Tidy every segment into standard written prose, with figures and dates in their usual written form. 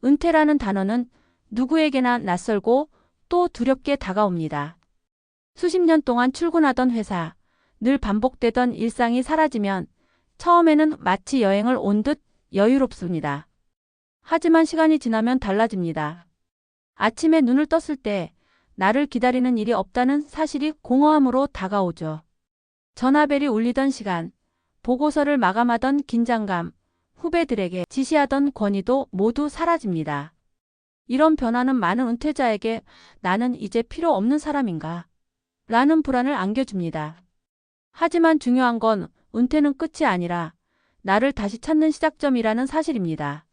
은퇴라는 단어는 누구에게나 낯설고 또 두렵게 다가옵니다. 수십 년 동안 출근하던 회사, 늘 반복되던 일상이 사라지면 처음에는 마치 여행을 온 듯 여유롭습니다. 하지만 시간이 지나면 달라집니다. 아침에 눈을 떴을 때 나를 기다리는 일이 없다는 사실이 공허함으로 다가오죠. 전화벨이 울리던 시간, 보고서를 마감하던 긴장감, 후배들에게 지시하던 권위도 모두 사라집니다. 이런 변화는 많은 은퇴자에게 나는 이제 필요 없는 사람인가? 라는 불안을 안겨줍니다. 하지만 중요한 건 은퇴는 끝이 아니라 나를 다시 찾는 시작점이라는 사실입니다.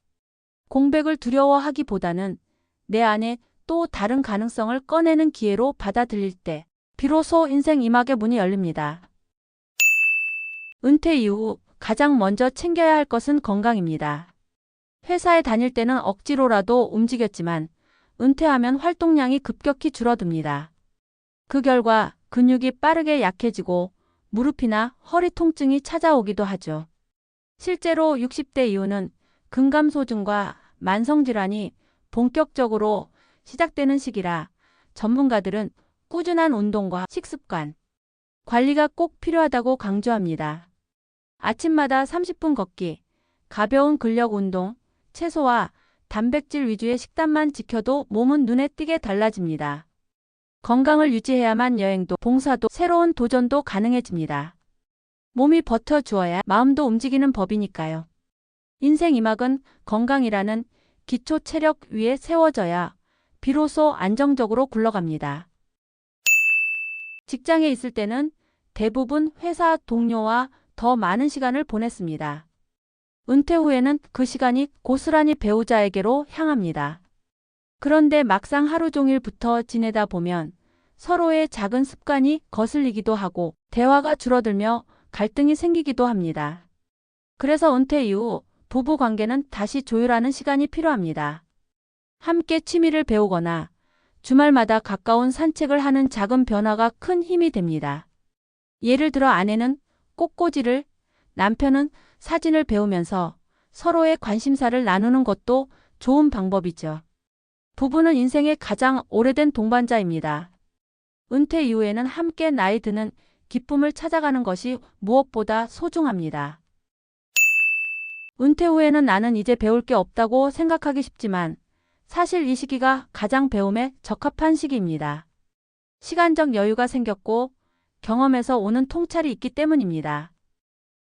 공백을 두려워하기보다는 내 안에 또 다른 가능성을 꺼내는 기회로 받아들일 때 비로소 인생 이막의 문이 열립니다. 은퇴 이후 가장 먼저 챙겨야 할 것은 건강입니다. 회사에 다닐 때는 억지로라도 움직였지만 은퇴하면 활동량이 급격히 줄어듭니다. 그 결과 근육이 빠르게 약해지고 무릎이나 허리 통증이 찾아오기도 하죠. 실제로 60대 이후는 근감소증과 만성질환이 본격적으로 시작되는 시기라 전문가들은 꾸준한 운동과 식습관, 관리가 꼭 필요하다고 강조합니다. 아침마다 30분 걷기, 가벼운 근력 운동, 채소와 단백질 위주의 식단만 지켜도 몸은 눈에 띄게 달라집니다. 건강을 유지해야만 여행도, 봉사도, 새로운 도전도 가능해집니다. 몸이 버텨주어야 마음도 움직이는 법이니까요. 인생 이막은 건강이라는 기초 체력 위에 세워져야 비로소 안정적으로 굴러갑니다. 직장에 있을 때는 대부분 회사 동료와 더 많은 시간을 보냈습니다. 은퇴 후에는 그 시간이 고스란히 배우자에게로 향합니다. 그런데 막상 하루 종일 붙어 지내다 보면 서로의 작은 습관이 거슬리기도 하고 대화가 줄어들며 갈등이 생기기도 합니다. 그래서 은퇴 이후 부부 관계는 다시 조율하는 시간이 필요합니다. 함께 취미를 배우거나 주말마다 가까운 산책을 하는 작은 변화가 큰 힘이 됩니다. 예를 들어 아내는 꽃꽂이를, 남편은 사진을 배우면서 서로의 관심사를 나누는 것도 좋은 방법이죠. 부부는 인생의 가장 오래된 동반자입니다. 은퇴 이후에는 함께 나이 드는 기쁨을 찾아가는 것이 무엇보다 소중합니다. 은퇴 후에는 나는 이제 배울 게 없다고 생각하기 쉽지만 사실 이 시기가 가장 배움에 적합한 시기입니다. 시간적 여유가 생겼고 경험에서 오는 통찰이 있기 때문입니다.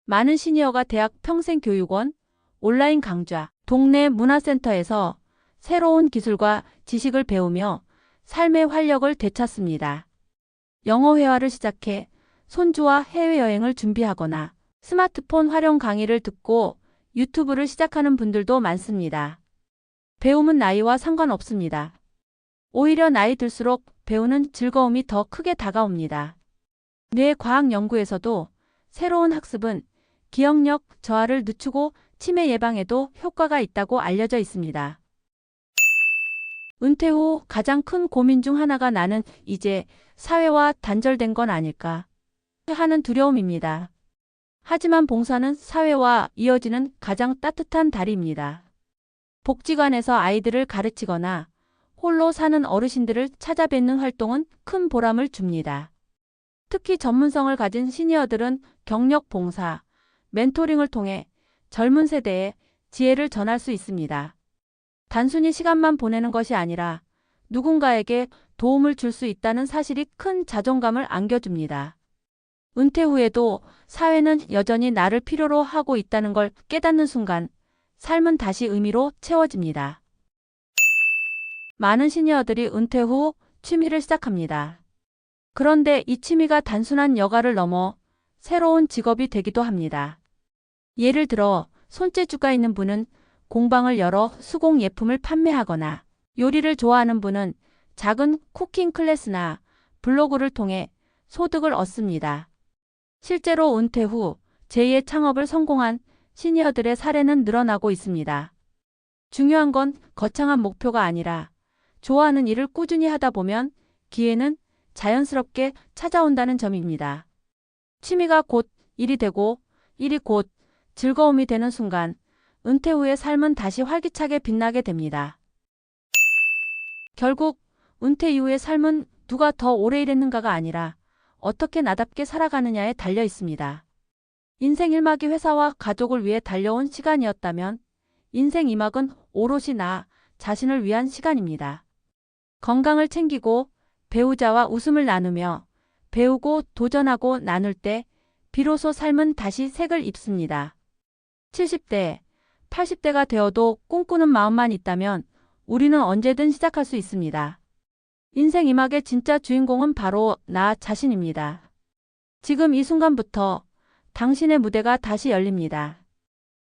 많은 시니어가 대학 평생교육원, 온라인 강좌, 동네 문화센터에서 새로운 기술과 지식을 배우며 삶의 활력을 되찾습니다. 영어 회화를 시작해 손주와 해외여행을 준비하거나 스마트폰 활용 강의를 듣고 유튜브를 시작하는 분들도 많습니다. 배움은 나이와 상관없습니다. 오히려 나이 들수록 배우는 즐거움이 더 크게 다가옵니다. 뇌 과학 연구에서도 새로운 학습은 기억력 저하를 늦추고 치매 예방에도 효과가 있다고 알려져 있습니다. 은퇴 후 가장 큰 고민 중 하나가 나는 이제 사회와 단절된 건 아닐까 하는 두려움입니다. 하지만 봉사는 사회와 이어지는 가장 따뜻한 다리입니다. 복지관에서 아이들을 가르치거나 홀로 사는 어르신들을 찾아뵙는 활동은 큰 보람을 줍니다. 특히 전문성을 가진 시니어들은 경력 봉사, 멘토링을 통해 젊은 세대에 지혜를 전할 수 있습니다. 단순히 시간만 보내는 것이 아니라 누군가에게 도움을 줄 수 있다는 사실이 큰 자존감을 안겨줍니다. 은퇴 후에도 사회는 여전히 나를 필요로 하고 있다는 걸 깨닫는 순간 삶은 다시 의미로 채워집니다. 많은 시니어들이 은퇴 후 취미를 시작합니다. 그런데 이 취미가 단순한 여가를 넘어 새로운 직업이 되기도 합니다. 예를 들어 손재주가 있는 분은 공방을 열어 수공 예품을 판매하거나 요리를 좋아하는 분은 작은 쿠킹 클래스나 블로그를 통해 소득을 얻습니다. 실제로 은퇴 후 제2의 창업을 성공한 시니어들의 사례는 늘어나고 있습니다. 중요한 건 거창한 목표가 아니라 좋아하는 일을 꾸준히 하다 보면 기회는 자연스럽게 찾아온다는 점입니다. 취미가 곧 일이 되고 일이 곧 즐거움이 되는 순간 은퇴 후의 삶은 다시 활기차게 빛나게 됩니다. 결국 은퇴 이후의 삶은 누가 더 오래 일했는가가 아니라 어떻게 나답게 살아가느냐에 달려 있습니다. 인생 1막이 회사와 가족을 위해 달려온 시간이었다면 인생 2막은 오롯이 나 자신을 위한 시간입니다. 건강을 챙기고 배우자와 웃음을 나누며 배우고 도전하고 나눌 때 비로소 삶은 다시 색을 입습니다. 70대, 80대가 되어도 꿈꾸는 마음만 있다면 우리는 언제든 시작할 수 있습니다. 인생 2막의 진짜 주인공은 바로 나 자신입니다. 지금 이 순간부터 당신의 무대가 다시 열립니다.